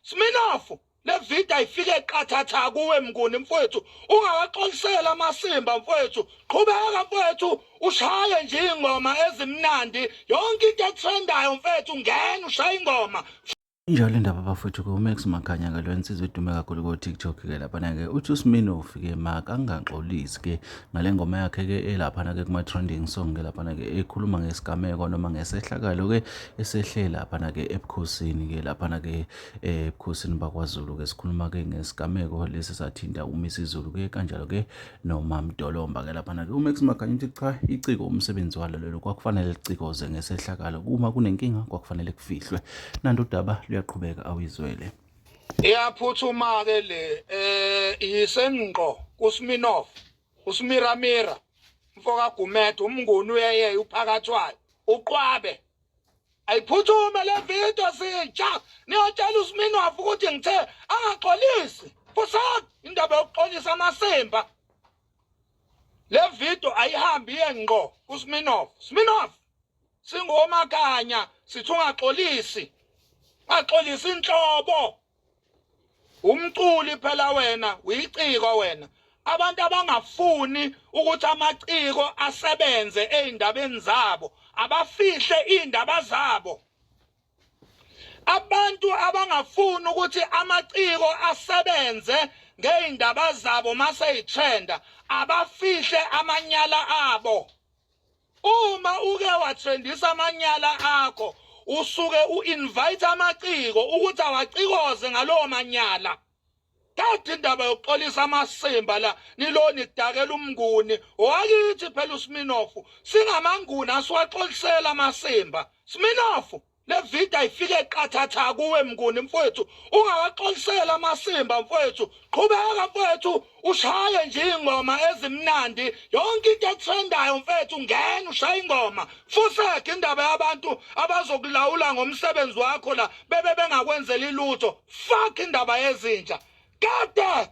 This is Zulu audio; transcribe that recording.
Smirnoff, le video ayifike eqathatha kuwe Mnguni mfowethu, ungakaxolisela amasimba mfowethu, qhubeka mfowethu, ushaye nje ingoma ezimnandi, yonke into etrendayo mfowethu, ngena ushaye ingoma. Injalo indaba bafowethu ku-Max Makhanya ke lo insizwa edume kakhulu ko-TikTok ke laphana-ke uthi uSmirnoff ke makangaxolisi-ke ngale ngoma yakhe-ke elaphana-ke kuma-trending song ke laphana-ke ekhuluma ngesigameko noma ngesehlakalo-ke esehle laphana-ke ebukhosini-ke laphana-ke ebukhosini bakwaZulu-ke sikhuluma-ke ngesigameko lesi sathinta uMisuzulu-ke kanjalo-ke noMamDolomba-ke laphana-ke uMax Makhanya uthi cha iciko umsebenzi walo lelo kwakufanele licikoze ngesehlakalo uma kunenkinga kwakufanele kufihlwe nanto udaba uyaqhubeka awizwele. Iyaphuthuma ke le yisenqo kuSmirnoff, uSmiramira, mfoka Gumedo, umnguni uyeye uphakathwayo, uqwabe. Ayiphuthume le video sitsha, niyotshela uSmirnoff ukuthi ngithe angaxolisi. Fusaka indaba yokuxolisa amasimba. Le video ayihambi yenqo kuSmirnoff. Smirnoff, singoMakhanya, sithi ungaxolisi. Axolisa inhlobo. Umculi phela wena, uyiciko wena. Abantu abangafuni ukuthi amaciko asebenze ezindabeni zabo, abafihle indaba zabo. Abantu abangafuni ukuthi amaciko asebenze ngeindaba zabo mase itrenda, abafihle amanyala abo. Uma uke watrendisa amanyala akho, usuke u-invite amaciko ukuthi awacikoze ngalowo manyala. Kanti indaba yokuxolisa amasimba la niloni kudakela umnguni wakithi phela uSmirnoff singamanguni asiwaxolisela amasimba. Smirnoff, le video ayifike eqathatha kuwe Mnguni mfowethu, ungakaxolisela amasimba mfowethu, qhubeka mfowethu, ushaye nje ingoma ezimnandi, yonke into etrendayo mfowethu, ngena ushaye ingoma. Fuseke indaba yabantu abazokulawula ngomsebenzi wakho la bebe bengakwenzela ilutho. Fuck indaba yezinja. Kade